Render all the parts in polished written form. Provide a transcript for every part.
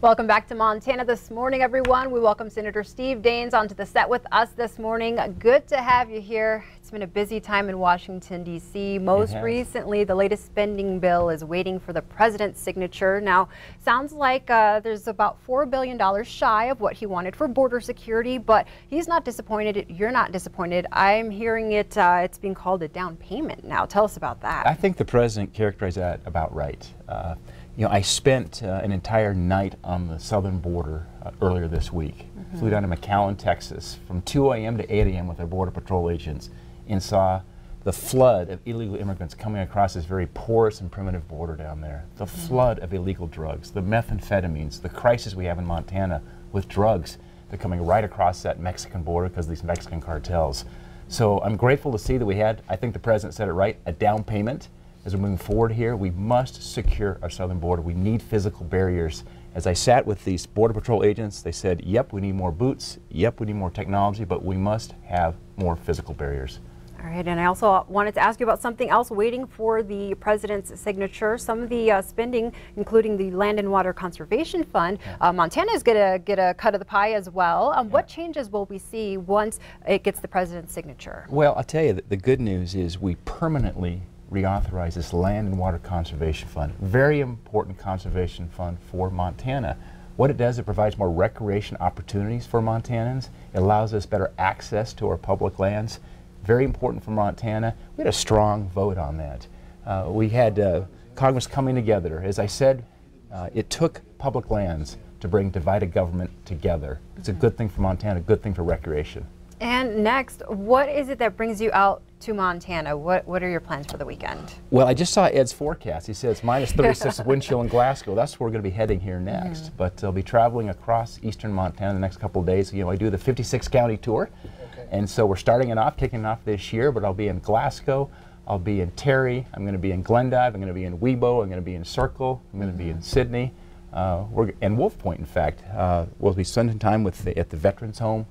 Welcome back to Montana this morning, everyone. We welcome Senator Steve Daines onto the set with us this morning. Good to have you here. It's been a busy time in Washington, D.C. Most recently, the latest spending bill is waiting for the president's signature. Now, sounds like there's about $4 billion shy of what he wanted for border security, but he's not disappointed. You're not disappointed. I'm hearing it's being called a down payment now. Tell us about that. I think the president characterized that about right. You know, I spent an entire night on the southern border earlier this week. Flew down to McAllen, Texas from 2 a.m. to 8 a.m. with our Border Patrol agents and saw the flood of illegal immigrants coming across this very porous and primitive border down there. The flood of illegal drugs, the methamphetamines, the crisis we have in Montana with drugs. They're coming right across that Mexican border because of these Mexican cartels. So I'm grateful to see that we had, I think the president said it right, a down payment. As we're moving forward here, we must secure our southern border. We need physical barriers. As I sat with these Border Patrol agents, they said, yep, we need more boots, yep, we need more technology, but we must have more physical barriers. All right, and I also wanted to ask you about something else waiting for the president's signature. Some of the spending, including the Land and Water Conservation Fund, Montana is going to get a cut of the pie as well. What changes will we see once it gets the president's signature? Well, I'll tell you, the good news is we permanently reauthorize this Land and Water Conservation Fund. Very important conservation fund for Montana. What it does, it provides more recreation opportunities for Montanans. It allows us better access to our public lands. Very important for Montana. We had a strong vote on that. We had Congress coming together. As I said, it took public lands to bring divided government together. It's a good thing for Montana, a good thing for recreation. And next, what is it that brings you out to Montana? What are your plans for the weekend? Well, I just saw Ed's forecast. He says it's minus 36 wind chill in Glasgow. That's where we're going to be heading here next. But I'll be traveling across eastern Montana the next couple of days. You know, I do the 56 county tour. And so we're starting it off, kicking it off this year, but I'll be in Glasgow, I'll be in Terry, I'm going to be in Glendive, I'm going to be in Webo, I'm going to be in Circle, I'm going to be in Sydney, and Wolf Point, in fact. We'll be spending time at the Veterans Home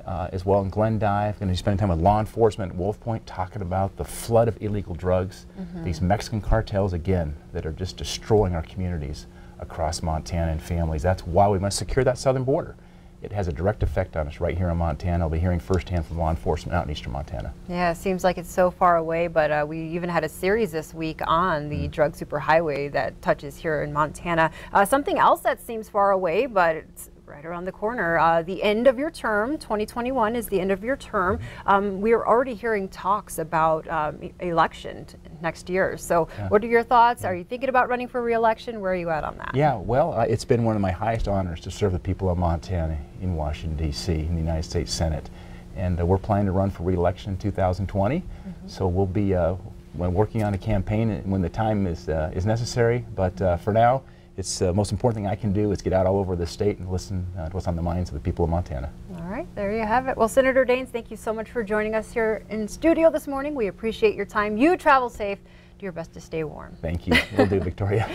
as well in Glendive. Going to be spending time with law enforcement at Wolf Point, talking about the flood of illegal drugs, these Mexican cartels, again, that are just destroying our communities across Montana and families. That's why we must secure that southern border. It has a direct effect on us right here in Montana. I'll be hearing firsthand from law enforcement out in eastern Montana. Yeah, it seems like it's so far away, but we even had a series this week on the drug superhighway that touches here in Montana. Something else that seems far away, but it's right around the corner. The end of your term, 2021 is the end of your term. We are already hearing talks about election next year. So what are your thoughts? Are you thinking about running for re-election? Where are you at on that? Yeah, well, it's been one of my highest honors to serve the people of Montana in Washington, D.C., in the United States Senate. And we're planning to run for re-election in 2020. So we'll be working on a campaign when the time is necessary. But for now, it's the most important thing I can do is get out all over the state and listen to what's on the minds of the people of Montana. All right, there you have it. Well, Senator Daines, thank you so much for joining us here in studio this morning. We appreciate your time. You travel safe. Do your best to stay warm. Thank you. Will do, Victoria.